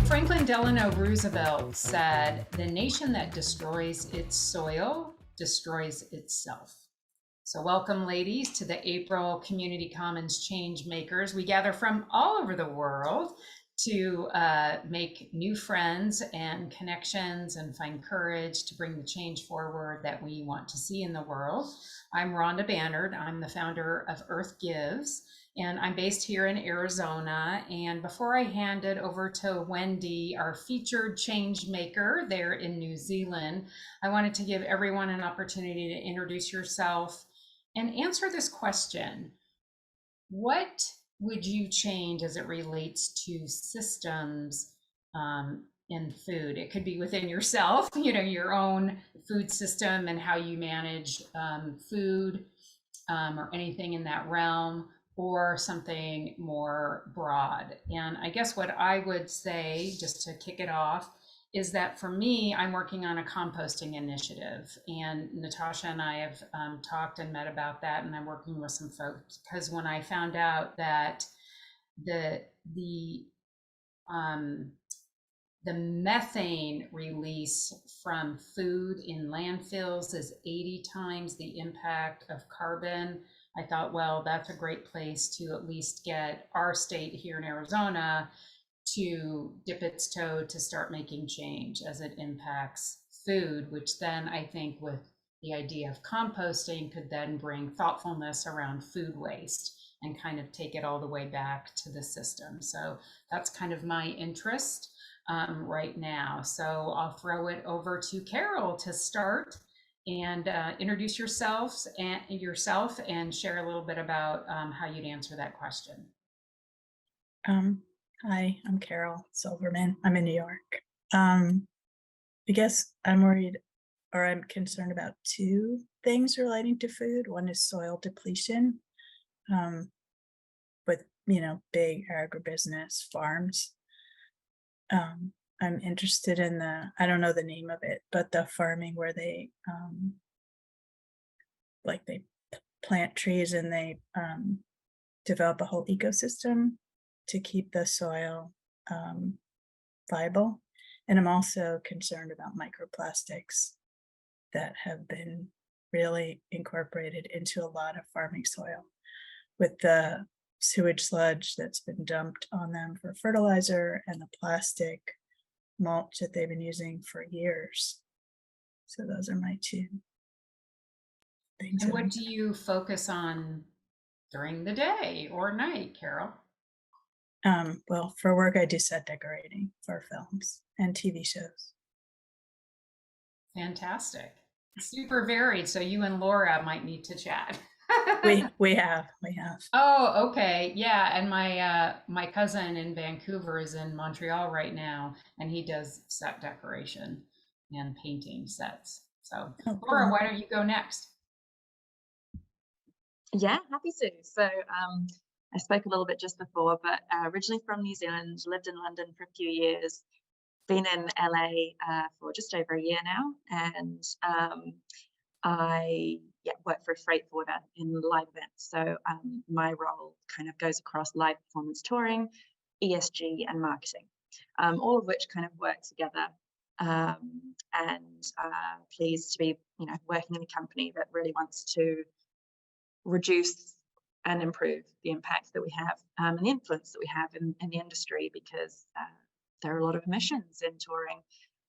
Franklin Delano Roosevelt said, "The nation that destroys its soil destroys itself." So, welcome, ladies, to the April Community Commons Change Makers. We gather from all over the world to make new friends and connections and find courage to bring the change forward that we want to see in the world. I'm Rhonda Bannard. I'm the founder of Earth Gives, and I'm based here in Arizona. And before I hand it over to Wendy, our featured change maker there in New Zealand, I wanted to give everyone an opportunity to introduce yourself and answer this question. What would you change as it relates to systems in food? It could be within yourself, your own food system and how you manage food, or anything in that realm, or something more broad. And I guess what I would say, just to kick it off, is that for me, I'm working on a composting initiative, and Natasha and I have talked and met about that, and I'm working with some folks because when I found out that the um, the methane release from food in landfills is 80 times the impact of carbon, I thought, well, that's a great place to at least get our state here in Arizona to dip its toe to start making change as it impacts food, which then I think with the idea of composting could then bring thoughtfulness around food waste and kind of take it all the way back to the system. So that's kind of my interest right now. So I'll throw it over to Carol to start and introduce yourself and share a little bit about how you'd answer that question. Hi, I'm Carol Silverman. I'm in New York. I guess I'm worried or I'm concerned about two things relating to food. One is soil depletion, with, big agribusiness farms. I'm interested in I don't know the name of it, but the farming where they, they plant trees and they develop a whole ecosystem to keep the soil viable. And I'm also concerned about microplastics that have been really incorporated into a lot of farming soil with the sewage sludge that's been dumped on them for fertilizer and the plastic mulch that they've been using for years. So those are my two things. And what do you focus on during the day or night, Carol? Well, for work, I do set decorating for films and TV shows. Fantastic. Super varied. So you and Laura might need to chat. we have. Oh, okay. Yeah. And my cousin in Vancouver is in Montreal right now, and he does set decoration and painting sets. So Laura, cool. why don't you go next? Yeah, happy to. So I spoke a little bit just before, but originally from New Zealand, lived in London for a few years, been in LA for just over a year now, and I work for a freight forwarder in live events. So my role kind of goes across live performance touring, ESG, and marketing, all of which kind of work together. And pleased to be, working in a company that really wants to reduce and improve the impact that we have and the influence that we have in the industry, because there are a lot of emissions in touring.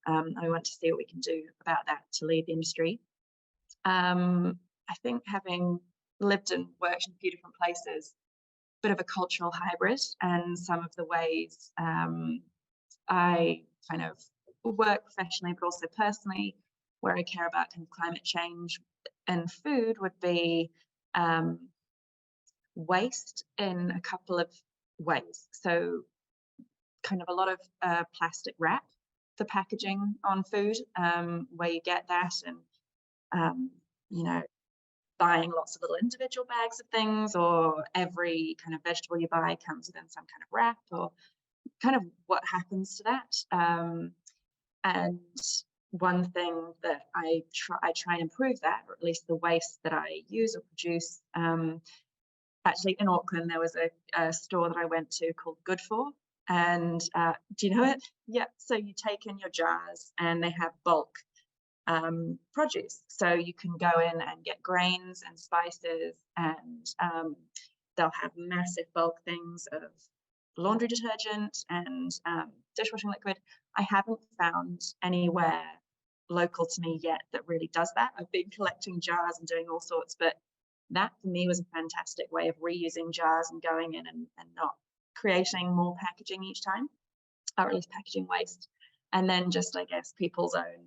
And we want to see what we can do about that to lead the industry. I think having lived and worked in a few different places, bit of a cultural hybrid, and some of the ways I kind of work professionally but also personally, where I care about kind of climate change and food, would be waste in a couple of ways. So kind of a lot of plastic wrap for packaging on food, where you get that, and buying lots of little individual bags of things, or every kind of vegetable you buy comes within some kind of wrap, or kind of what happens to that. And one thing that I try and improve that, or at least the waste that I use or produce, actually in Auckland, there was a store that I went to called Good For. And do you know it? Yeah. So you take in your jars and they have bulk produce. So you can go in and get grains and spices, and they'll have massive bulk things of laundry detergent and dishwashing liquid. I haven't found anywhere local to me yet that really does that. I've been collecting jars and doing all sorts, but that for me was a fantastic way of reusing jars and going in and not creating more packaging each time, or at least packaging waste. And then just, I guess, people's own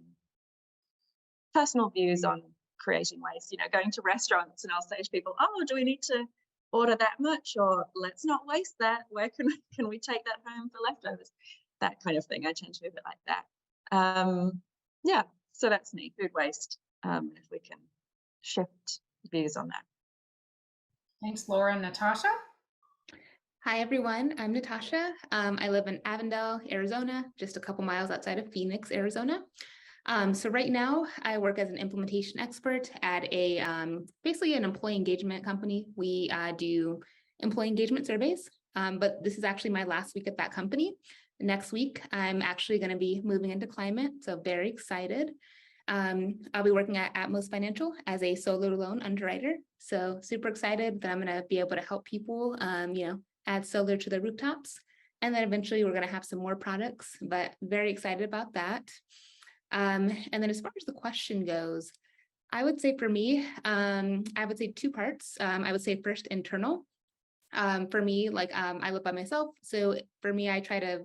personal views on creating waste, going to restaurants and I'll say to people, oh, do we need to order that much, or let's not waste that, where can we take that home for leftovers, that kind of thing. I tend to be a bit like that. Yeah, so that's me, food waste, if we can shift views on that. Thanks, Laura. Natasha? Hi, everyone. I'm Natasha. I live in Avondale, Arizona, just a couple miles outside of Phoenix, Arizona. So right now I work as an implementation expert at a basically an employee engagement company. We do employee engagement surveys, but this is actually my last week at that company. Next week, I'm actually going to be moving into climate, so very excited. I'll be working at Atmos Financial as a solar loan underwriter. So super excited that I'm going to be able to help people, add solar to their rooftops. And then eventually we're going to have some more products, but very excited about that. And then as far as the question goes, I would say for me, I would say two parts. I would say first internal. For me, I live by myself. So for me, I try to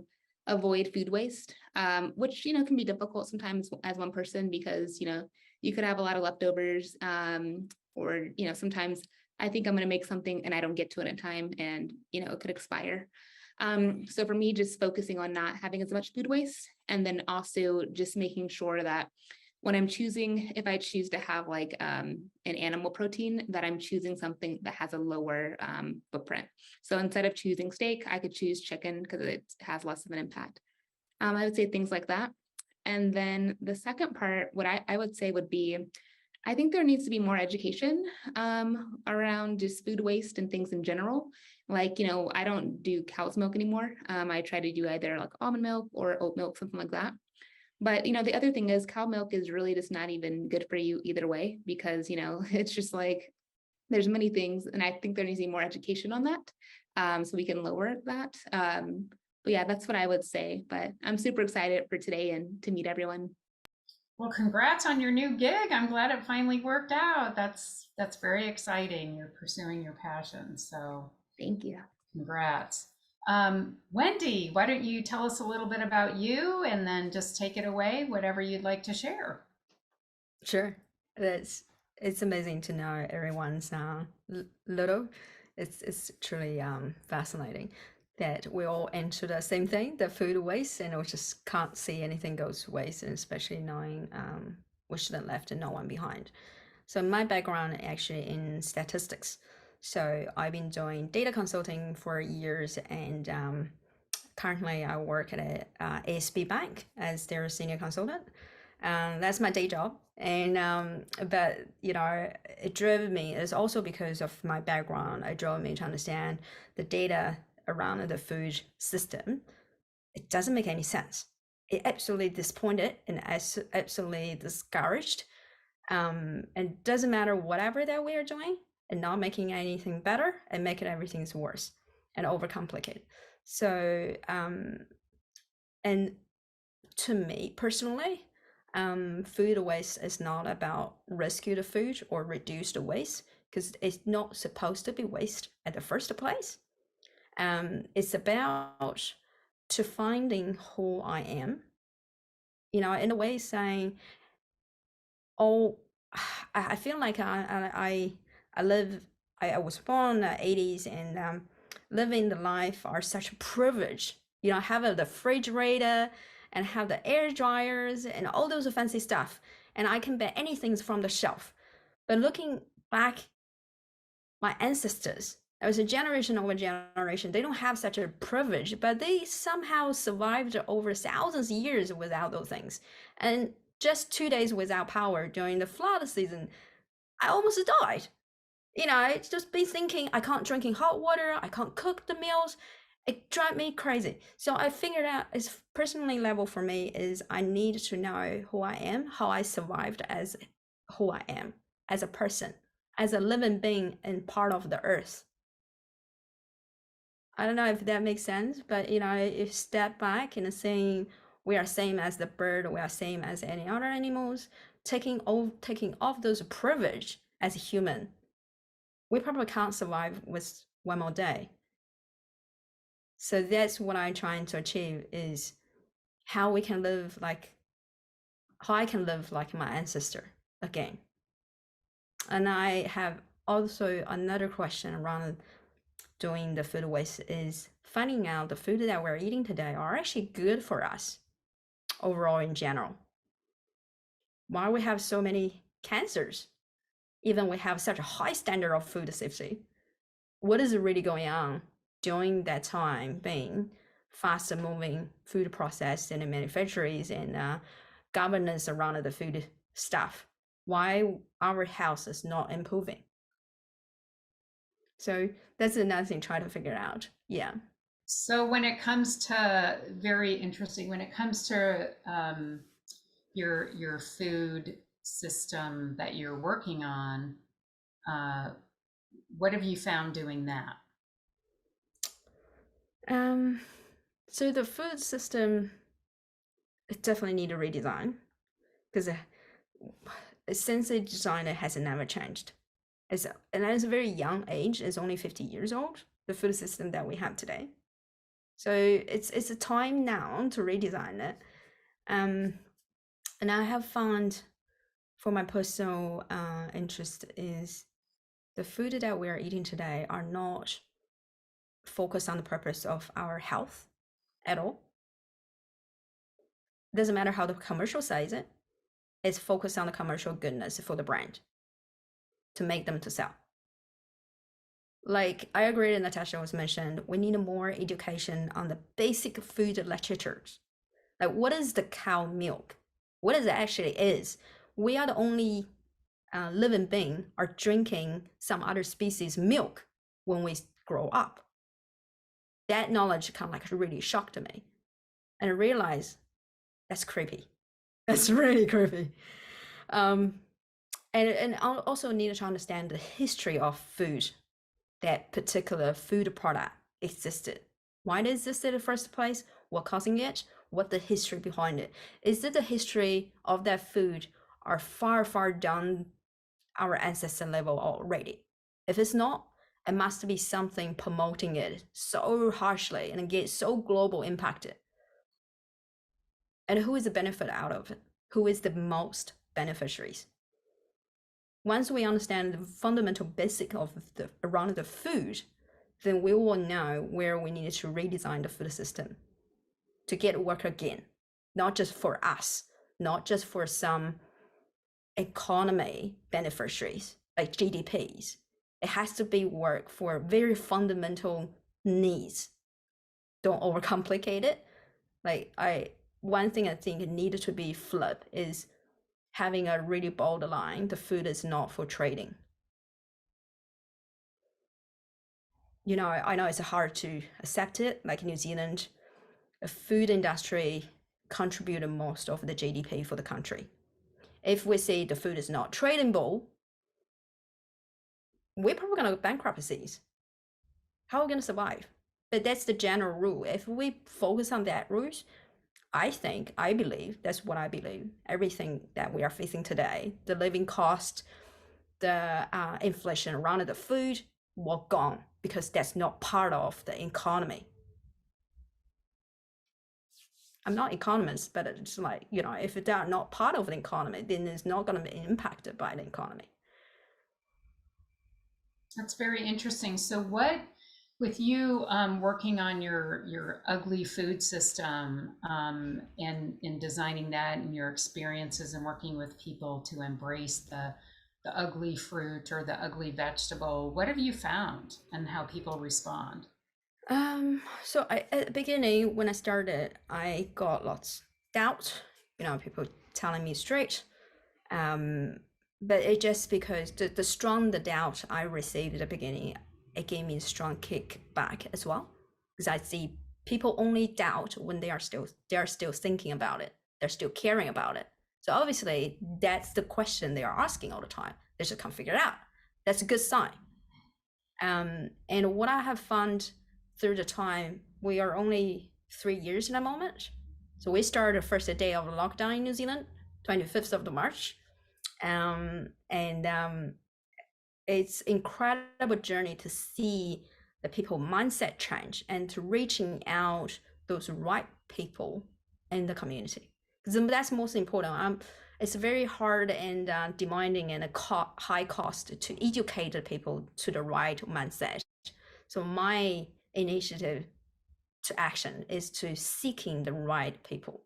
avoid food waste, which, can be difficult sometimes as one person because, you could have a lot of leftovers or, sometimes I think I'm going to make something and I don't get to it in time and, it could expire. So for me, just focusing on not having as much food waste, and then also just making sure that when I'm choosing, if I choose to have an animal protein, that I'm choosing something that has a lower footprint. So instead of choosing steak, I could choose chicken because it has less of an impact. I would say things like that. And then the second part, what I would say would be, I think there needs to be more education around just food waste and things in general. I don't do cow's milk anymore. I try to do either almond milk or oat milk, something like that. But, the other thing is cow milk is really just not even good for you either way, because, it's just there's many things. And I think there needs to be more education on that so we can lower that. But yeah, that's what I would say. But I'm super excited for today and to meet everyone. Well, congrats on your new gig. I'm glad it finally worked out. That's very exciting. You're pursuing your passion. So thank you. Congrats. Wendy, why don't you tell us a little bit about you and then just take it away, whatever you'd like to share. Sure. It's amazing to know everyone's little. It's truly fascinating that we all enter the same thing, the food waste, and we just can't see anything goes to waste, and especially knowing we shouldn't left no one behind. So my background actually in statistics. So I've been doing data consulting for years, and currently I work at a ASB bank as their senior consultant. That's my day job. And but it drove me. It's also because of my background. It drove me to understand the data around the food system. It doesn't make any sense. It absolutely disappointed and absolutely discouraged. And it doesn't matter whatever that we are doing, and not making anything better and making everything worse and overcomplicate. So and to me personally, food waste is not about rescue the food or reduce the waste, because it's not supposed to be waste at the first place. It's about to finding who I am, in a way saying, oh, I feel like I was born in the 80s, and living the life are such a privilege. Have the refrigerator and have the air dryers and all those fancy stuff, and I can buy anything from the shelf. But looking back, my ancestors, it was a generation over generation, they don't have such a privilege, but they somehow survived over thousands of years without those things. And just 2 days without power during the flood season, I almost died. It's just be thinking I can't drinking hot water, I can't cook the meals. It drives me crazy. So I figured out, as personally level for me, is I need to know who I am, how I survived as who I am, as a person, as a living being and part of the earth. I don't know if that makes sense, but if you step back and saying we are same as the bird, we are same as any other animals, taking off those privilege as a human, we probably can't survive with one more day. So that's what I'm trying to achieve, is how I can live like my ancestor again. And I have also another question around doing the food waste, is finding out the food that we're eating today are actually good for us overall in general. Why we have so many cancers, even we have such a high standard of food safety? What is really going on during that time being faster moving food process and manufacturers and governance around the food stuff? Why our health is not improving? So that's another thing try to figure out. Yeah. So when it comes to, very interesting, when it comes to your food system that you're working on, what have you found doing that? So the food system, it definitely need a redesign, because since the designer has never changed. And at a very young age, it's only 50 years old, the food system that we have today. So it's a time now to redesign it. And I have found, for my personal interest, is the food that we are eating today are not focused on the purpose of our health at all. Doesn't matter how the commercial says it, it's focused on the commercial goodness for the brand to make them to sell. Like I agree that Natasha was mentioned, we need more education on the basic food literatures. Like, what is the cow milk? What it actually is? We are the only living being are drinking some other species milk when we grow up. That knowledge kind of like really shocked me, and I realized that's creepy. That's really creepy. And also need to understand the history of food, that particular food product existed. Why it existed in the first place? What causing it? What the history behind it? Is it the history of that food are far, far down our ancestor level already? If it's not, it must be something promoting it so harshly and get so global impacted. And who is the benefit out of it? Who is the most beneficiaries? Once we understand the fundamental basic of around the food, then we will know where we need to redesign the food system to get work again, not just for us, not just for some economy beneficiaries like GDPs. It has to be work for very fundamental needs. Don't overcomplicate it. One thing I think needed to be flipped is having a really bold line: the food is not for trading. I know it's hard to accept it. Like New Zealand, the food industry contributed most of the GDP for the country. If we say the food is not tradable, we're probably going to go bankruptcies. How are we going to survive? But that's the general rule. If we focus on that rules, I believe, that's what I believe, everything that we are facing today, the living cost, the inflation around the food, will gone, because that's not part of the economy. I'm not economist, but it's like, if they're not part of the economy, then it's not going to be impacted by the economy. That's very interesting. So what, with you working on your ugly food system and in designing that, and your experiences and working with people to embrace the ugly fruit or the ugly vegetable, what have you found and how people respond? So at the beginning, when I started, I got lots of doubt, people telling me straight, but it just because the strong the doubt I received at the beginning, it gave me a strong kick back as well, because I see people only doubt when they are still thinking about it, they're still caring about it. So obviously that's the question they are asking all the time. They just can't figure it out. That's a good sign. And what I have found through the time, we are only 3 years in a moment. So we started the first day of the lockdown in New Zealand, 25th of March. It's incredible journey to see the people mindset change and to reaching out those right people in the community, because that's most important. It's very hard and demanding and high cost to educate the people to the right mindset. So my initiative to action is to seeking the right people,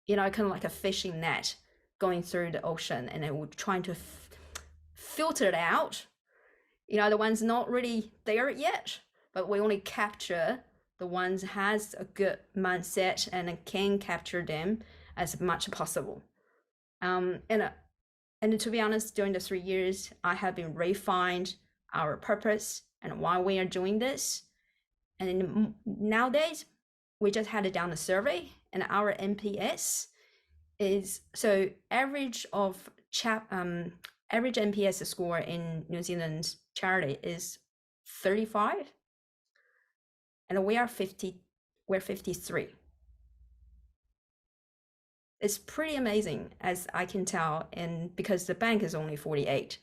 kind of like a fishing net going through the ocean, and we're trying to filter it out, the ones not really there yet, but we only capture the ones has a good mindset and can capture them as much as possible. And to be honest, during the 3 years, I have been refined our purpose and why we are doing this. And nowadays, we just had done a survey, and our NPS is so average NPS score in New Zealand charity is 35, and we're 53. It's pretty amazing, as I can tell, and because the bank is only 48.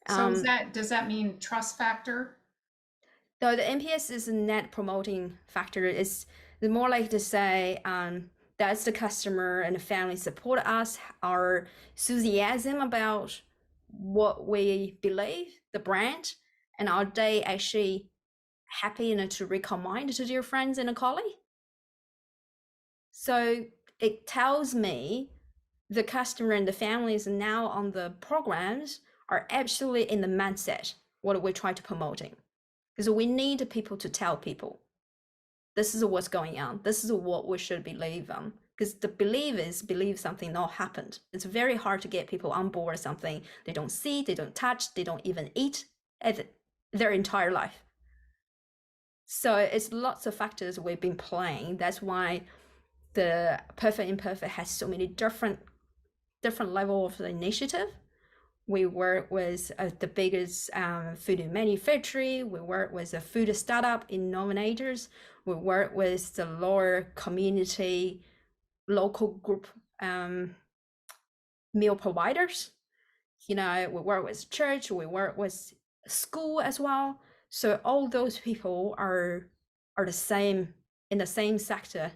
So does that mean trust factor? No, the NPS is a net promoting factor. It's more like to say that's the customer and the family support us, our enthusiasm about what we believe, the brand, and are they actually happy to recommend to their friends and a colleague? So it tells me the customer and the families now on the programs are actually in the mindset what we try to promoting, because we need people to tell people this is what's going on, this is what we should believe on, because the believe something not happened. It's very hard to get people on board something they don't see, they don't touch, they don't even eat their entire life. So it's lots of factors we've been playing. That's why the Perfect Imperfect has so many different level of the initiative. We work with the biggest food manufacturer. We work with a food startup innovators. We work with the lower community, local group meal providers. We work with church. We work with school as well. So all those people are the same in the same sector,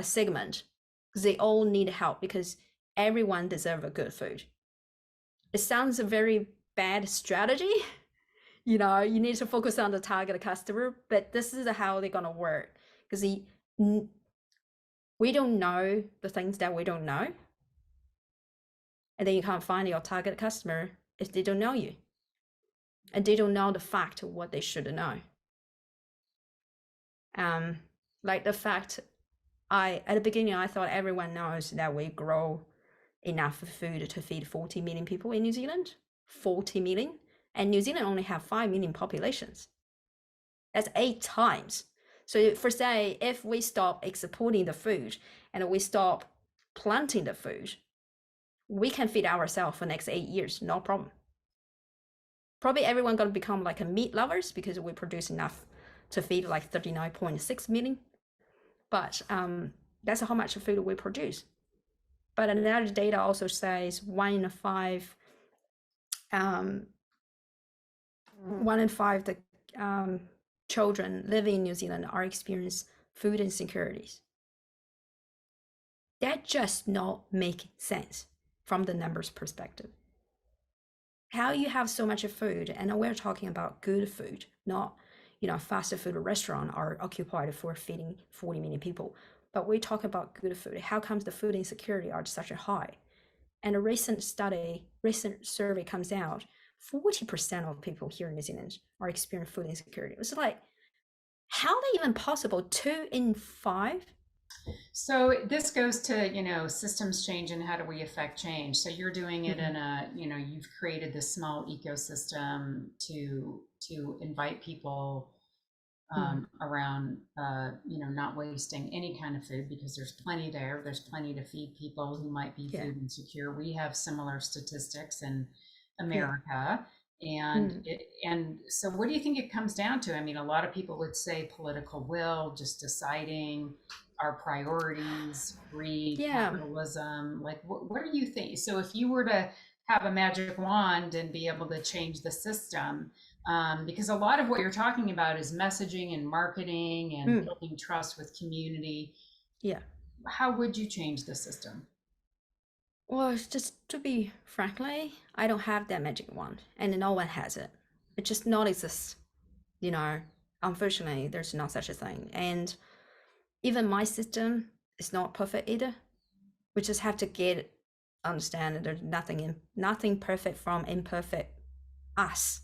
a segment, because they all need help, because everyone deserves a good food. It sounds a very bad strategy. You need to focus on the target customer, but this is how they're going to work, because we don't know the things that we don't know. And then you can't find your target customer if they don't know you. And they don't know the fact of what they should know. Like the fact, at the beginning, I thought everyone knows that we grow enough food to feed 40 million people in New Zealand. 40 million. And New Zealand only have 5 million populations. That's 8 times. So for say, if we stop exporting the food and we stop planting the food, we can feed ourselves for the next 8 years, no problem. Probably everyone gonna become like a meat lovers, because we produce enough to feed like 39.6 million. But that's how much food we produce. But another data also says 1 in 5 the children living in New Zealand are experiencing food insecurities. That just not make sense from the numbers perspective. How you have so much food, and we're talking about good food, not fast food restaurant are occupied for feeding 40 million people. But we talk about good food. How comes the food insecurity are such a high? And a recent survey comes out, 40% of people here in New Zealand are experiencing food insecurity. It's like, how are they even possible? 2 in 5 So this goes to, systems change and how do we affect change? So you're doing it in a, you've created this small ecosystem to invite people around, not wasting any kind of food because there's plenty there. There's plenty to feed people who might be Yeah. food insecure. We have similar statistics in Yeah. America. And so what do you think it comes down to? I mean, a lot of people would say political will, just deciding our priorities, greed, Yeah. capitalism. Like, what do you think? So if you were to have a magic wand and be able to change the system, because a lot of what you're talking about is messaging and marketing and building trust with community. Yeah. How would you change the system? Well, it's just to be frankly, I don't have that magic wand, and no one has it. It just not exists. Unfortunately, there's not such a thing. And even my system is not perfect either. We just have to understand that there's nothing perfect from imperfect us.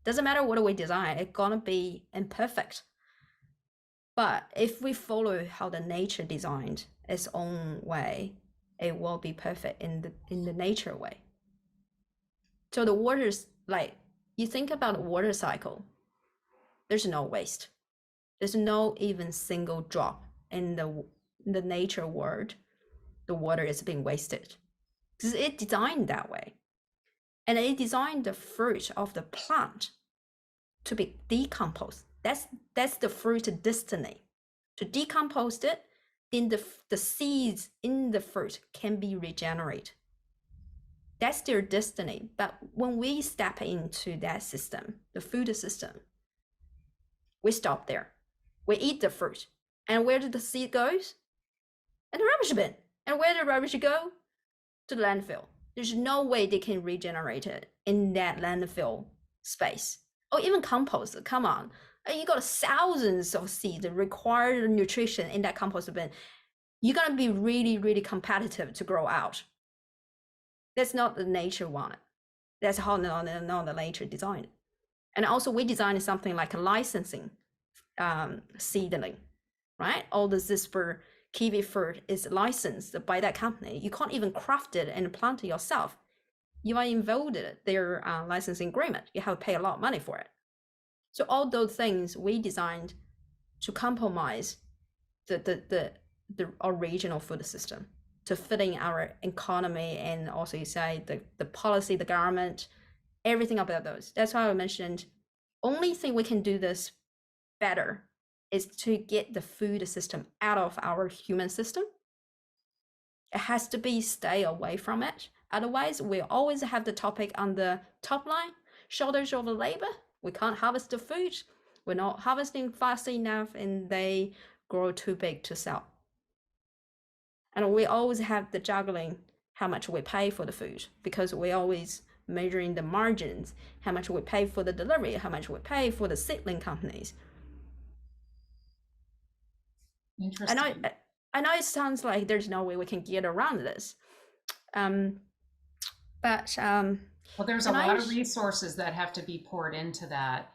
Doesn't matter what we design, it's gonna be imperfect. But if we follow how the nature designed its own way, it will be perfect in the nature way. So the water's like, you think about the water cycle, there's no waste. There's no even single drop in the nature world. The water is being wasted because it designed that way. And it designed the fruit of the plant to be decomposed. That's the fruit destiny. To decompose it, in the seeds in the fruit can be regenerated. That's their destiny. But when we step into that system, the food system, we stop there. We eat the fruit. And where did the seed goes? In the rubbish bin. And where did the rubbish go? To the landfill. There's no way they can regenerate it in that landfill space. Or even compost, come on. You got thousands of seeds that require nutrition in that compost bin. You're gonna be really, really competitive to grow out. That's not the nature wanted. That's how not the nature designed. And also we designed something like a licensing seedling, right? All the Zisper kiwi fruit is licensed by that company. You can't even craft it and plant it yourself. You are involved in their licensing agreement. You have to pay a lot of money for it. So all those things we designed to compromise the original food system to fit in our economy, and also you say the policy, the government, everything about those. That's why I mentioned only thing we can do this better is to get the food system out of our human system. It has to be stay away from it. Otherwise, we always have the topic on the top line, shortage of labor. We can't harvest the food. We're not harvesting fast enough and they grow too big to sell. And we always have the juggling how much we pay for the food because we always measuring the margins, how much we pay for the delivery, how much we pay for the seedling companies. Interesting. I know it sounds like there's no way we can get around this. Well, there's a lot of resources that have to be poured into that.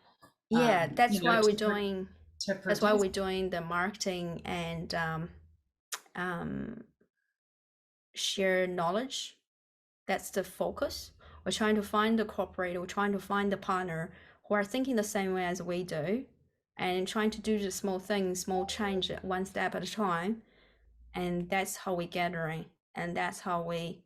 Yeah, that's why we're doing. That's why we're doing the marketing and share knowledge. That's the focus. We're trying to find the cooperator. We're trying to find the partner who are thinking the same way as we do, and trying to do the small things, small change, one step at a time. And that's how we gathering, and that's how we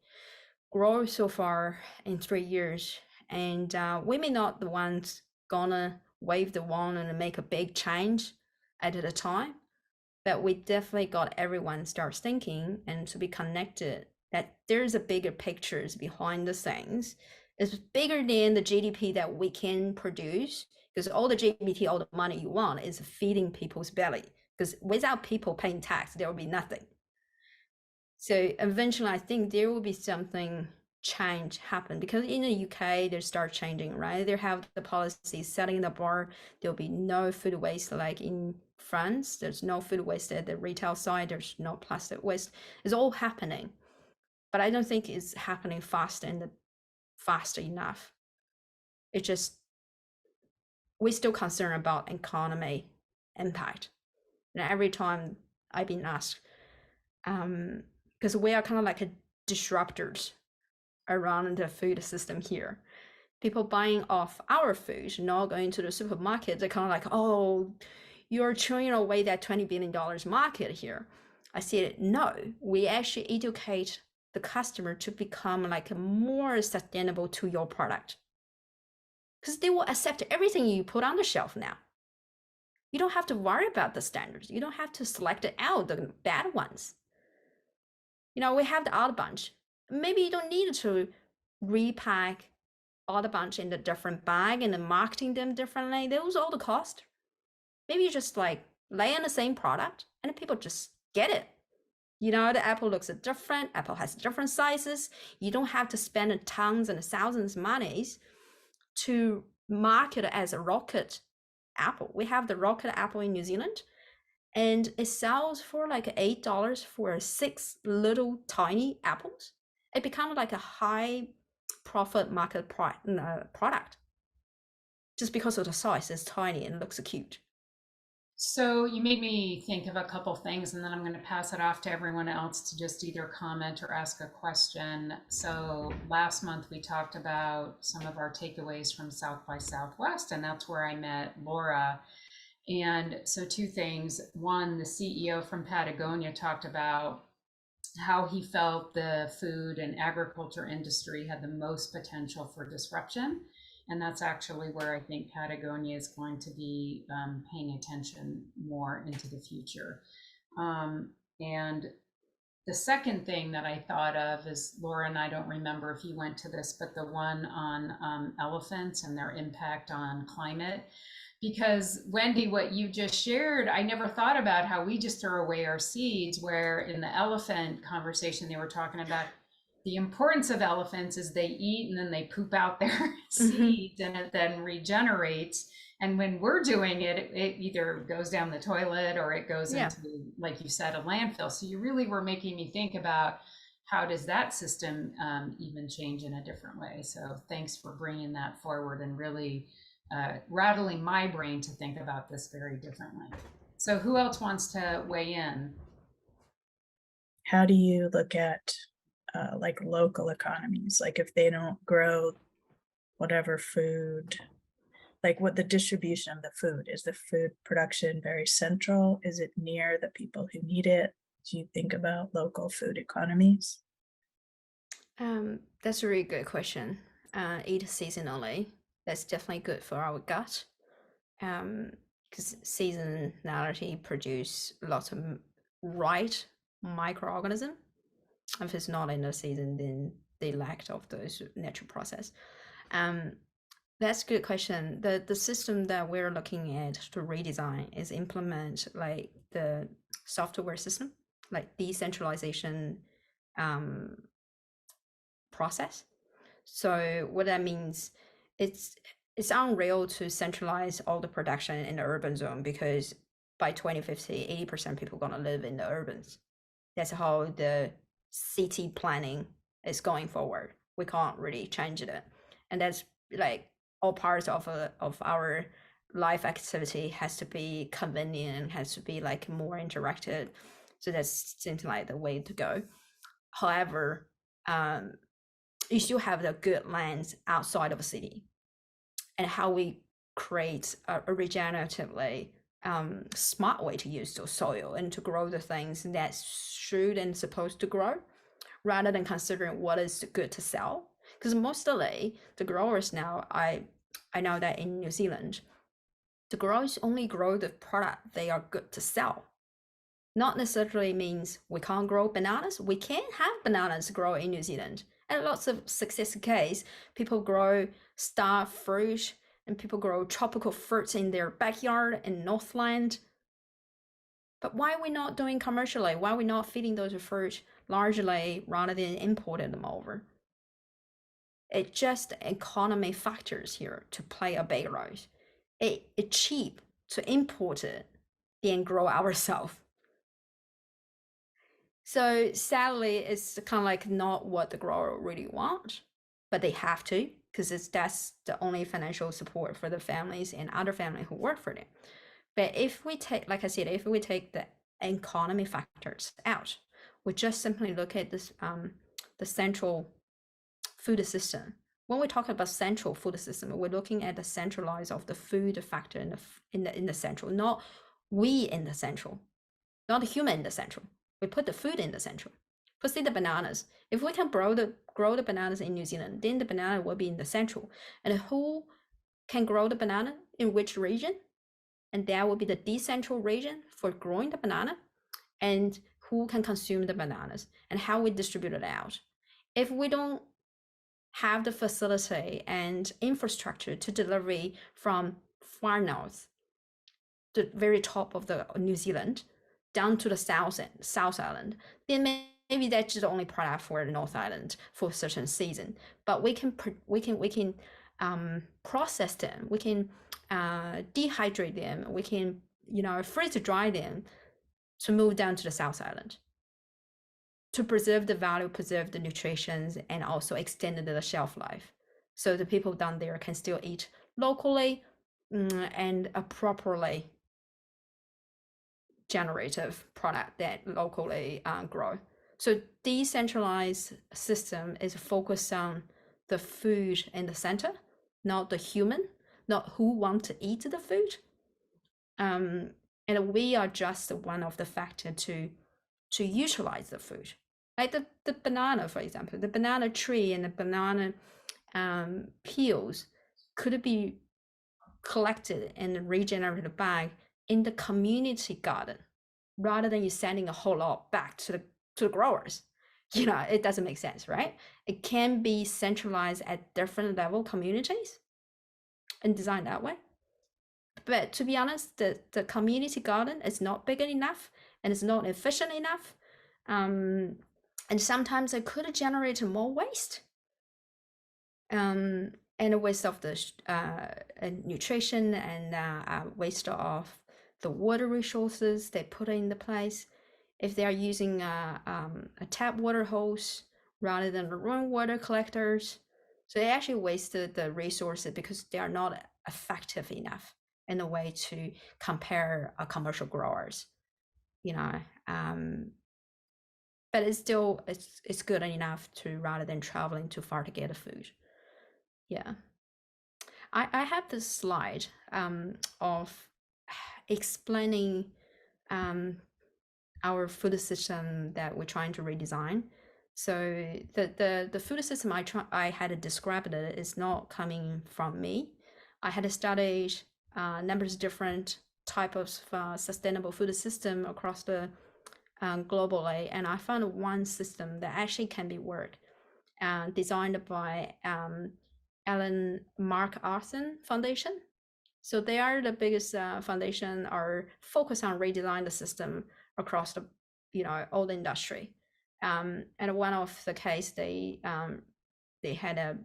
grow so far in 3 years. And we may not the ones gonna wave the wand and make a big change at a time, but we definitely got everyone starts thinking and to be connected that there's a bigger pictures behind the things. It's bigger than the GDP that we can produce, because all the GDP, all the money you want is feeding people's belly, because without people paying tax, there will be nothing. So eventually I think there will be something change happen, because in the UK they start changing, right? They have the policy setting the bar. There'll be no food waste like in France. There's no food waste at the retail side. There's no plastic waste. It's all happening, but I don't think it's happening fast enough. It's just we're still concerned about economy impact, and every time I've been asked, because we are kind of like a disruptors around the food system here. People buying off our food, not going to the supermarket. They're kind of like, oh, you're chewing away that $20 billion market here. I said, no, we actually educate the customer to become like more sustainable to your product. Because they will accept everything you put on the shelf now. You don't have to worry about the standards. You don't have to select out the bad ones. You know, we have the odd bunch. Maybe you don't need to repack all the bunch in the different bag and then marketing them differently. Those all the cost. Maybe you just like lay in the same product and people just get it. You know, the apple looks different. Apple has different sizes. You don't have to spend tons and thousands of monies to market it as a rocket apple. We have the rocket apple in New Zealand, and it sells for like $8 for 6 little tiny apples. It becomes like a high profit market product just because of the size. It's tiny and looks cute. So you made me think of a couple things, and then I'm going to pass it off to everyone else to just either comment or ask a question. So last month we talked about some of our takeaways from South by Southwest, and that's where I met Laura. And so two things. One, the CEO from Patagonia talked about how he felt the food and agriculture industry had the most potential for disruption. And that's actually where I think Patagonia is going to be paying attention more into the future. And the second thing that I thought of is, Laura, and I don't remember if you went to this, but the one on elephants and their impact on climate. Because Wendy, what you just shared, I never thought about how we just throw away our seeds, where in the elephant conversation, they were talking about the importance of elephants is they eat and then they poop out their seeds and it then regenerates. And when we're doing it, it either goes down the toilet or it goes into, like you said, a landfill. So you really were making me think about how does that system even change in a different way. So thanks for bringing that forward and really rattling my brain to think about this very differently. So who else wants to weigh in? How do you look at like local economies, like if they don't grow whatever food, like what the distribution of the food is? The food production very central? Is it near the people who need it? Do you think about local food economies? That's a really good question. Eat seasonally. That's definitely good for our gut. Because seasonality produce lots of right microorganism. If it's not in the season, then they lack of those natural process. That's a good question. The system that we're looking at to redesign is implement like the software system, like decentralization process. So what that means, it's unreal to centralize all the production in the urban zone, because by 2050, 80% of people are gonna live in the urbans. That's how the city planning is going forward. We can't really change it. And that's like all parts of our life activity has to be convenient, has to be like more interactive. So that seems like the way to go. However, you still have the good lands outside of a city, and how we create a regeneratively smart way to use the soil and to grow the things that should and supposed to grow, rather than considering what is good to sell. Because mostly the growers now, I know that in New Zealand, the growers only grow the product they are good to sell. Not necessarily means we can't grow bananas. We can have bananas grow in New Zealand. And lots of success case, people grow star fruit and people grow tropical fruits in their backyard in Northland. But why are we not doing commercially? Why are we not feeding those fruit largely rather than importing them over? It's just economy factors here to play a big role. It's cheap to import it than grow ourselves. So sadly, it's kind of like not what the grower really want, but they have to, because that's the only financial support for the families and other families who work for them. But if we take, like I said, if we take the economy factors out. We just simply look at this the central food system. When we talk about central food system, we're looking at the centralized of the food factor in the central, not we in the central, not the human in the central. We put the food in the central. Say the bananas. If we can grow the bananas in New Zealand, then the banana will be in the central. And who can grow the banana in which region? And that will be the decentral region for growing the banana, and who can consume the bananas and how we distribute it out. If we don't have the facility and infrastructure to delivery from far north, the very top of the New Zealand, down to the South Island, then maybe that's the only product for the North Island for a certain season. But we can process them, we can dehydrate them, we can freeze dry them to move down to the South Island to preserve the value, preserve the nutrition, and also extend the shelf life. So the people down there can still eat locally and a properly generative product that locally grow. So decentralized system is focused on the food in the center, not the human, not who want to eat the food. And we are just one of the factor to utilize the food. Like the banana, for example, the banana tree and the banana peels could be collected and regenerated back in the community garden, rather than you sending a whole lot back to the growers. It doesn't make sense, right? It can be centralized at different level communities and designed that way. But to be honest, the community garden is not big enough and it's not efficient enough. And sometimes it could generate more waste. And a waste of the nutrition and waste of the water resources they put in the place. If they are using a tap water hose rather than the rainwater collectors, so they actually wasted the resources because they are not effective enough in a way to compare commercial growers. But it's still it's good enough to rather than traveling too far to get the food. Yeah, I have this slide of explaining our food system that we're trying to redesign. So the food system I had described it is not coming from me. I had studied numbers of different types of sustainable food system across the globally, and I found one system that actually can be worked, designed by Alan MacArthur Foundation. So they are the biggest foundation are focused on redesign the system across the all the industry. And one of the case they had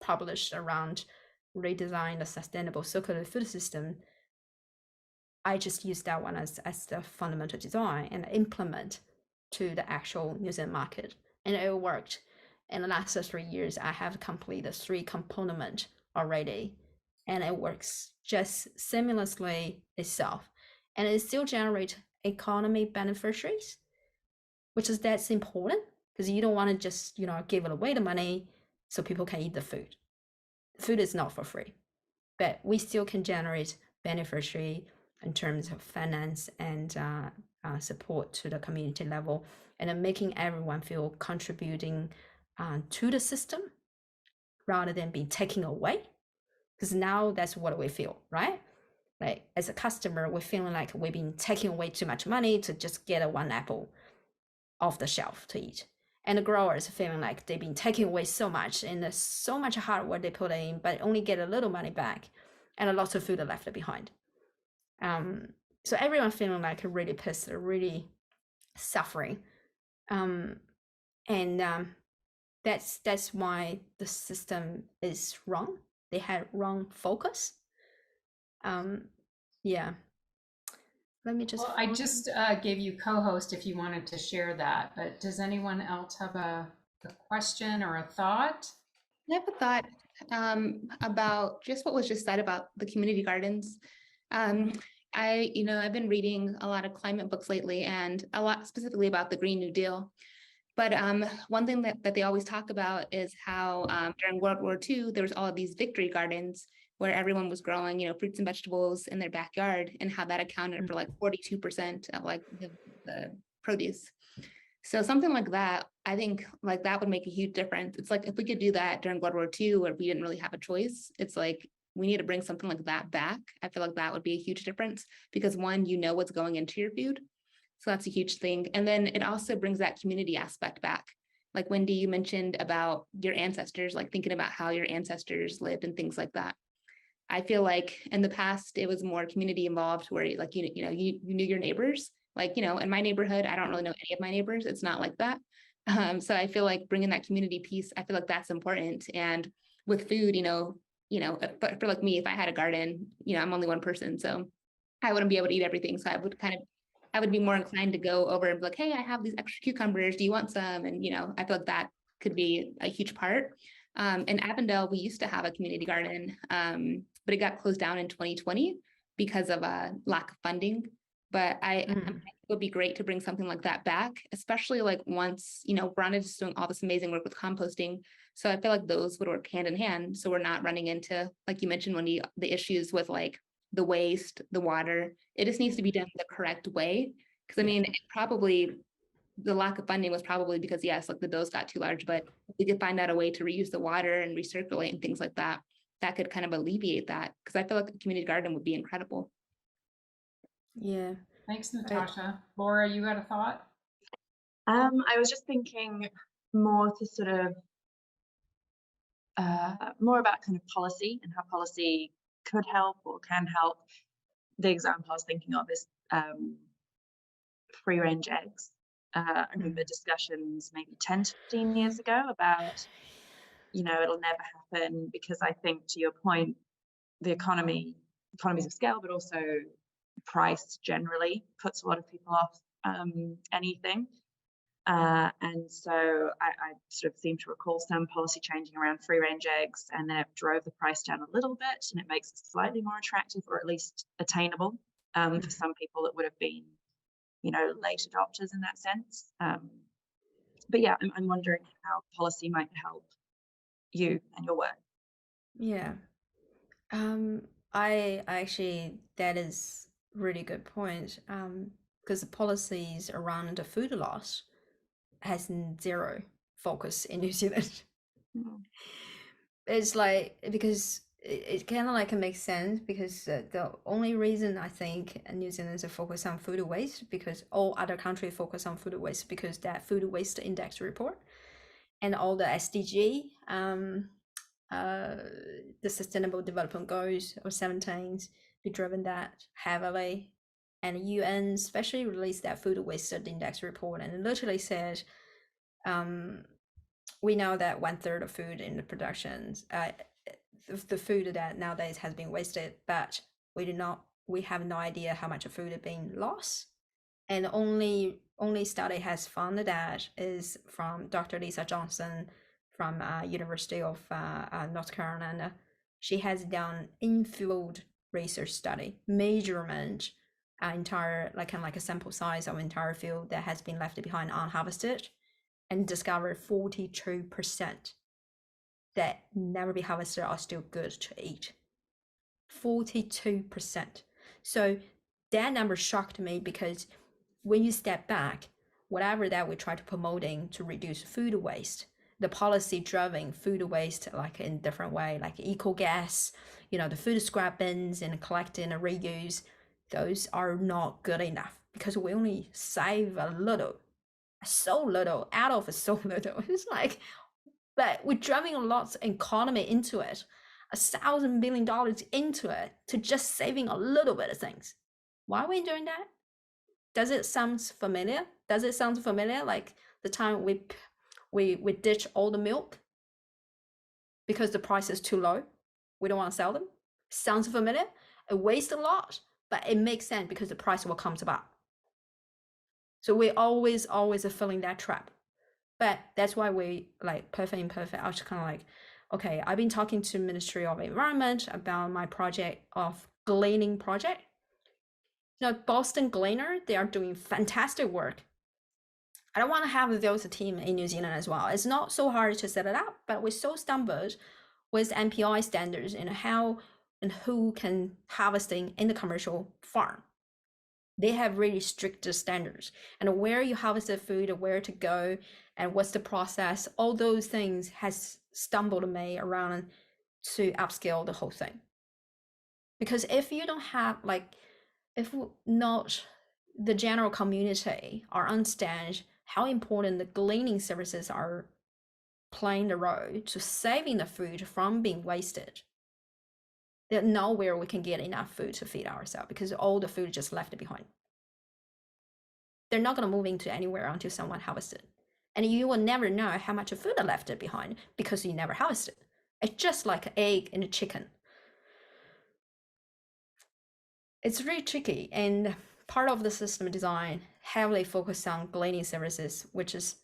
published around redesign the sustainable circular food system. I just used that one as the fundamental design and implement to the actual New Zealand market, and it worked. In the last 3 years, I have completed 3 components already, and it works just seamlessly itself, and it still generates economy beneficiaries, which is that's important because you don't want to just give it away the money so people can eat the food. Food is not for free, but we still can generate beneficiary in terms of finance and support to the community level, and then making everyone feel contributing to the system rather than being taken away. Because now that's what we feel, right? Like as a customer, we're feeling like we've been taking away too much money to just get one apple off the shelf to eat. And the growers are feeling like they've been taking away so much and there's so much hard work they put in, but only get a little money back and a lot of food are left behind. So everyone feeling like really pissed, really suffering. That's why the system is wrong. They had wrong focus. Yeah. Let me just. Well, I just gave you co-host if you wanted to share that, but does anyone else have a question or a thought? I have a thought about just what was just said about the community gardens. I've been reading a lot of climate books lately and a lot specifically about the Green New Deal. But one thing that they always talk about is how during World War II, there was all of these victory gardens where everyone was growing, fruits and vegetables in their backyard, and how that accounted for like 42% of like the produce. So something like that, I think like that would make a huge difference. It's like if we could do that during World War II, where we didn't really have a choice, it's like we need to bring something like that back. I feel like that would be a huge difference because one, what's going into your food. So that's a huge thing. And then it also brings that community aspect back. Like Wendy, you mentioned about your ancestors, like thinking about how your ancestors lived and things like that. I feel like in the past, it was more community involved where like, you knew your neighbors, like, in my neighborhood, I don't really know any of my neighbors. It's not like that. So I feel like bringing that community piece, I feel like that's important. And with food, but for like me, if I had a garden, I'm only one person, so I wouldn't be able to eat everything. So I would be more inclined to go over and be like, hey, I have these extra cucumbers. Do you want some? And, I feel like that could be a huge part. In Avondale, we used to have a community garden, but it got closed down in 2020 because of a lack of funding. But I think it would be great to bring something like that back, especially like once, Verona is doing all this amazing work with composting. So I feel like those would work hand in hand. So we're not running into, like you mentioned, Wendy, the issues with like the waste, the water. It just needs to be done the correct way. Because the lack of funding was probably because, yes, like the dose got too large, but if we could find out a way to reuse the water and recirculate and things like that, that could kind of alleviate that. Because I feel like a community garden would be incredible. Yeah. Thanks, Natasha. Laura, you got a thought? I was just thinking more to sort of more about kind of policy and how policy could help or can help. The example I was thinking of is free range eggs. I remember discussions maybe 10 to 15 years ago about, it'll never happen because I think, to your point, the economies of scale, but also price generally puts a lot of people off anything. And so I sort of seem to recall some policy changing around free range eggs, and then it drove the price down a little bit, and it makes it slightly more attractive or at least attainable for some people that would have been, late adopters in that sense. But yeah, I'm wondering how policy might help you and your work. Yeah. I actually, that is really good point. Because the policies around the food loss has zero focus in New Zealand. It's like, because it kind of like makes sense, because the only reason I think New Zealanders are focused on food waste, because all other countries focus on food waste, because that food waste index report and all the SDG, the Sustainable Development Goals or 17 be driven that heavily. And UN especially released that food waste index report, and it literally said, we know that 1/3 of food in the productions, the food that nowadays has been wasted, but we have no idea how much of food is being lost. And only study has found that is from Dr. Lisa Johnson from University of North Carolina. She has done in-field research study, measurement entire, like kind of like a sample size of entire field that has been left behind unharvested, and discovered 42% that never be harvested are still good to eat. 42%. So that number shocked me, because when you step back, whatever that we try to promoting to reduce food waste, the policy driving food waste like in different way, like eco gas, the food scrap bins and collecting and reuse, those are not good enough, because we only save so little out of so little. It's like, but we're driving a lot of economy into it, $1,000 billion into it, to just saving a little bit of things. Why are we doing that? Does it sound familiar? Like the time we ditch all the milk because the price is too low, we don't want to sell them? Sounds familiar? It wastes a lot, but it makes sense because the price will come about. So we always are filling that trap. But that's why we like perfect imperfect. I was kind of like, okay, I've been talking to Ministry of Environment about my project of gleaning project. Boston Gleaner, they are doing fantastic work. I don't want to have those team in New Zealand as well. It's not so hard to set it up, but we're so stumbled with MPI standards and how and who can harvesting in the commercial farm. They have really strict standards, and where you harvest the food, where to go, and what's the process. All those things has stumbled me around to upscale the whole thing. Because if you don't have if not the general community or understand how important the gleaning services are playing the role to saving the food from being wasted, there's nowhere we can get enough food to feed ourselves because all the food just left behind. They're not going to move into anywhere until someone harvested. And you will never know how much food are left behind because you never harvested. It's just like an egg and a chicken. It's really tricky, and part of the system design heavily focused on gleaning services, which is,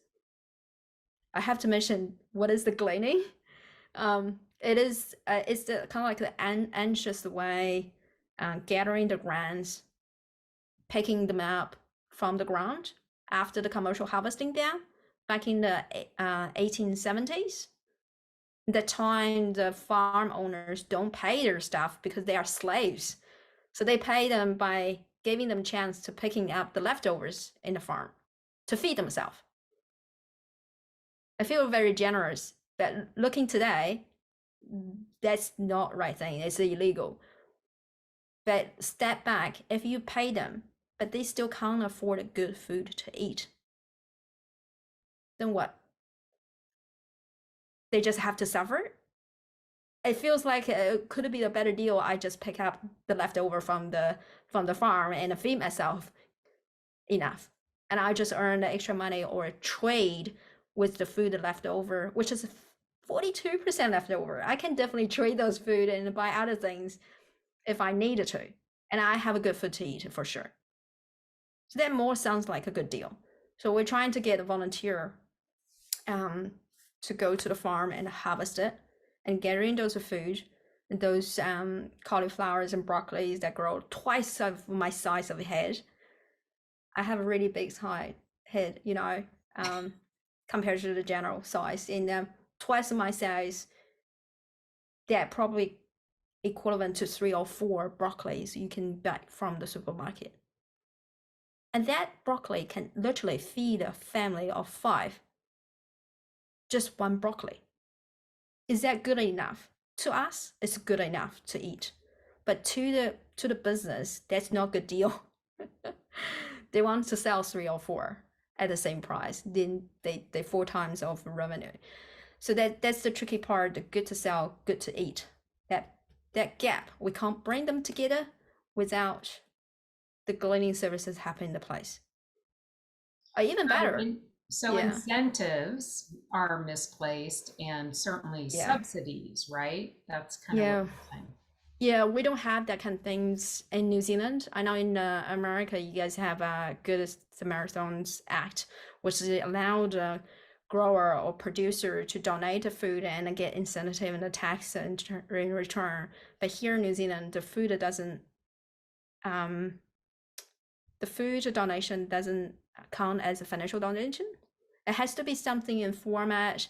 I have to mention, what is the gleaning? It's the kind of like the anxious way, gathering the grains, picking them up from the ground after the commercial harvesting down back in the 1870s. The time the farm owners don't pay their staff because they are slaves. So they pay them by giving them a chance to picking up the leftovers in the farm to feed themselves. I feel very generous, but looking today, that's not the right thing. It's illegal. But step back, if you pay them, but they still can't afford good food to eat, then what? They just have to suffer? It feels like it could be a better deal. I just pick up the leftover from the farm and feed myself enough, and I just earn the extra money or trade with the food left over, which is 42% left over. I can definitely trade those food and buy other things if I needed to, and I have a good food to eat for sure. So that more sounds like a good deal. So we're trying to get a volunteer to go to the farm and harvest it and gathering those food, those cauliflowers and broccolis that grow twice of my size of head. I have a really big head, compared to the general size. In twice of my size, that probably equivalent to 3 or 4 broccolis you can buy from the supermarket. And that broccoli can literally feed a family of 5. Just one broccoli. Is that good enough? To us, it's good enough to eat. But to the business, that's not a good deal. They want to sell 3 or 4 at the same price. Then they 4 times of revenue. So that's the tricky part, the good to sell, good to eat. That gap, we can't bring them together without the gleaning services happen in the place. Or even better. So incentives are misplaced, and certainly subsidies, right? That's kind of what I'm saying. Yeah, we don't have that kind of things in New Zealand. I know in America, you guys have a Good Samaritan's Act, which allowed a grower or producer to donate the food and get incentive and a tax in return. But here in New Zealand, the food donation doesn't count as a financial donation. It has to be something in format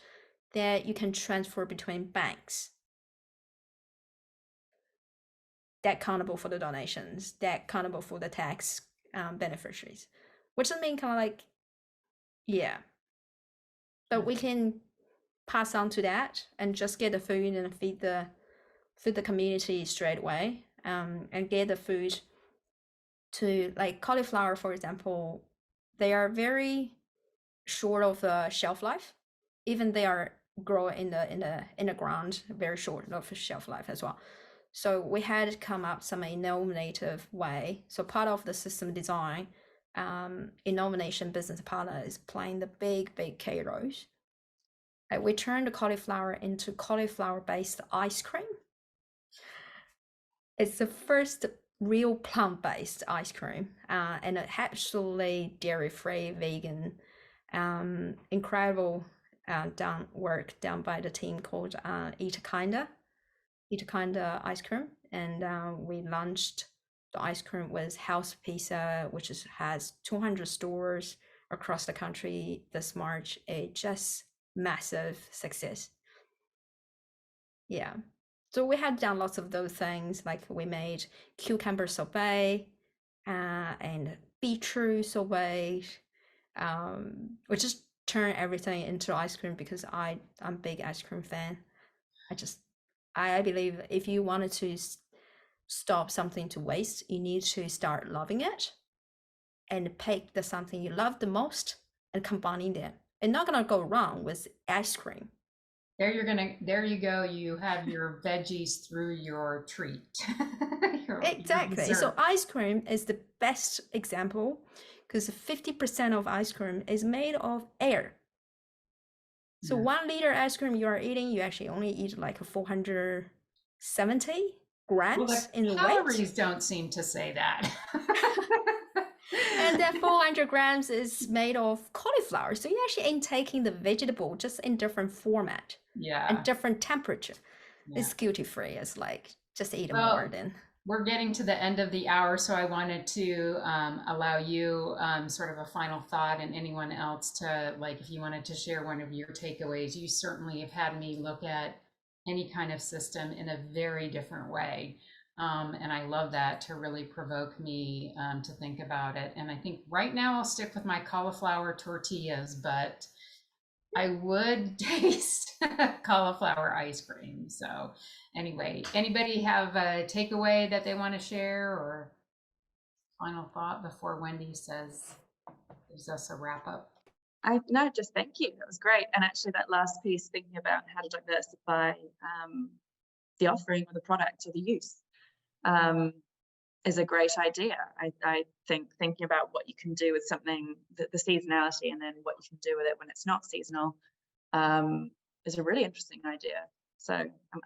that you can transfer between banks. That countable for the donations, that countable for the tax beneficiaries, which I mean kind of like, but we can pass on to that and just get the food and feed the community straight away, and get the food to, like cauliflower, for example. They are very short of shelf life. Even they are grow in the ground, very short of shelf life as well. So we had to come up some innovative way. So part of the system design, innovation business partner is playing the big key roles. We turned the cauliflower into cauliflower-based ice cream. It's the first real plant-based ice cream, and it absolutely dairy-free, vegan, incredible work done by the team called Eat Kinda ice cream, and we launched the ice cream with House Pizza, which has 200 stores across the country this March. It just massive success. Yeah. So we had done lots of those things, like we made cucumber sorbet and beetroot sorbet. We just turn everything into ice cream because I'm a big ice cream fan. I believe if you wanted to stop something to waste, you need to start loving it and pick the something you love the most and combining them. And not gonna go wrong with ice cream. There you go. You have your veggies through your treat. your Exactly. So dessert. ice cream is the best example because 50% of ice cream is made of air. So Yeah. 1 liter ice cream you are eating, you actually only eat like 470 Well, grams the in weight. calories don't seem to say that. And that 400 grams is made of cauliflower. So you're actually intaking the vegetable just in different format Yeah. and different temperature. Yeah. It's guilty free. It's like just eat Well, more than. We're getting to the end of the hour, so I wanted to allow you sort of a final thought, and anyone else to, like, if you wanted to share one of your takeaways. You certainly have had me look at any kind of system in a very different way. And I love that, to really provoke me to think about it. And I think right now I'll stick with my cauliflower tortillas, but I would taste cauliflower ice cream. So anyway, anybody have a takeaway that they want to share, or final thought before Wendy gives us a wrap up? No, just thank you. That was great. And actually, that last piece, thinking about how to diversify the offering or the product or the use, is a great idea. I think thinking about what you can do with something, the seasonality, and then what you can do with it when it's not seasonal, is a really interesting idea. So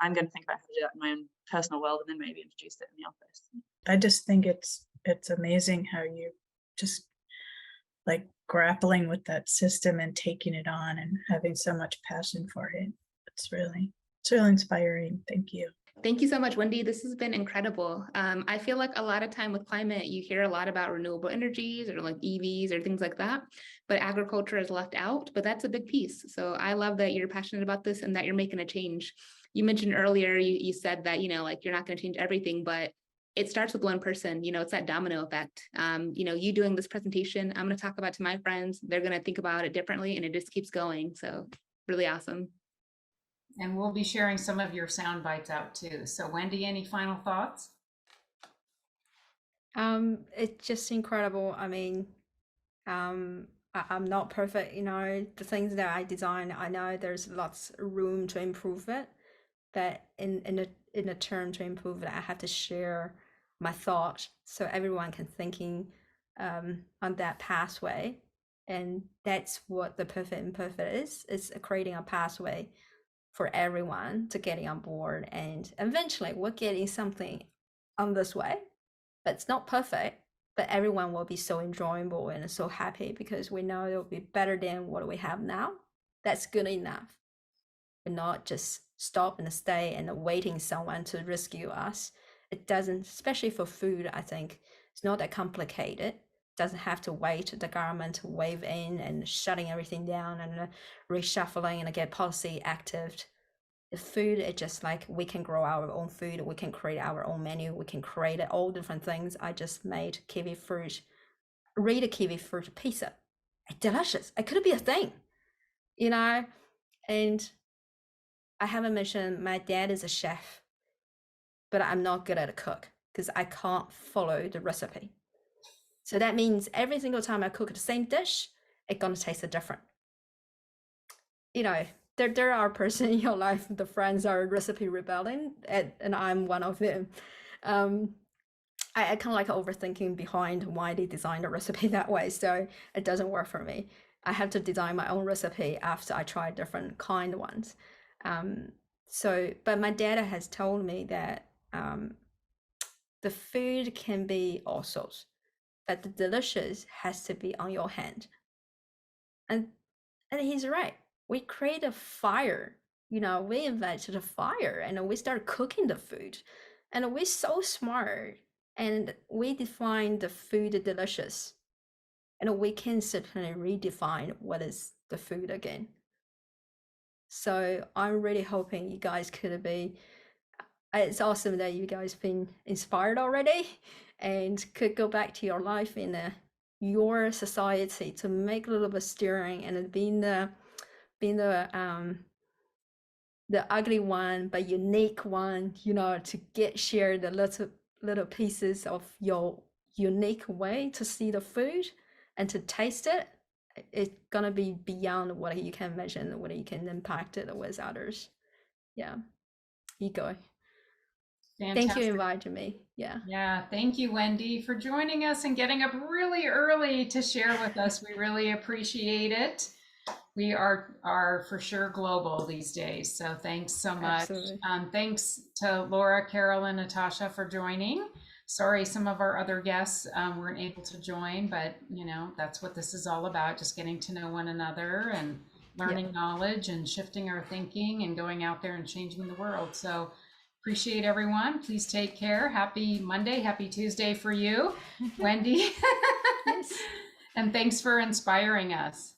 I'm going to think about how to do that in my own personal world, and then maybe introduce it in the office. I just think it's amazing how you just like grappling with that system and taking it on and having so much passion for it. It's really inspiring. Thank you. Thank you so much, Wendy. This has been incredible. I feel like a lot of time with climate, you hear a lot about renewable energies or like EVs or things like that, but agriculture is left out, but that's a big piece. So I love that you're passionate about this and that you're making a change. You mentioned earlier, you said that, like you're not going to change everything, but it starts with one person, it's that domino effect. You doing this presentation, I'm going to talk about to my friends, they're going to think about it differently, and it just keeps going. So really awesome. And we'll be sharing some of your sound bites out too. So Wendy, any final thoughts? It's just incredible. I mean, I'm not perfect, the things that I design, I know there's lots of room to improve it, but in a term to improve it, I have to share my thought so everyone can thinking on that pathway. And that's what the perfect imperfect is. It's creating a pathway for everyone to getting on board, and eventually we're getting something on this way, but it's not perfect, but everyone will be so enjoyable and so happy because we know it'll be better than what we have now. That's good enough. But not just stop and stay and waiting someone to rescue us. It doesn't, especially for food, I think it's not that complicated. Doesn't have to wait the government to wave in and shutting everything down and reshuffling and get policy active. The food is just like we can grow our own food, we can create our own menu, we can create all different things. I just made kiwi fruit pizza. It's delicious. It could be a thing, and I haven't mentioned my dad is a chef, but I'm not good at a cook because I can't follow the recipe. So that means every single time I cook the same dish, it's gonna taste different. There are person in your life, the friends are recipe rebelling, and I'm one of them. I kind of like overthinking behind why they designed a recipe that way, so it doesn't work for me. I have to design my own recipe after I try different kind ones. But my dad has told me that the food can be all sorts, but the delicious has to be on your hand. And he's right. We create a fire, we invented a fire and we start cooking the food. And we're so smart And we define the food delicious. And we can certainly redefine what is the food again. So I'm really hoping you guys could be, it's awesome that you guys been inspired already and could go back to your life in your society to make a little bit stirring and being the ugly one but unique one, you know, to get shared the little pieces of your unique way to see the food and to taste it. It's gonna be beyond what you can imagine, what you can impact it with others. Yeah, you go. Fantastic. Thank you for inviting me. Yeah, thank you, Wendy, for joining us and getting up really early to share with us. We really appreciate it. We are for sure global these days, so thanks so much. Absolutely. Thanks to Laura, Carol, and Natasha for joining. Sorry, some of our other guests weren't able to join, but you know, that's what this is all about, just getting to know one another and learning knowledge and shifting our thinking and going out there and changing the world. So appreciate everyone. Please take care. Happy Monday, happy Tuesday for you, Wendy. Yes. And thanks for inspiring us.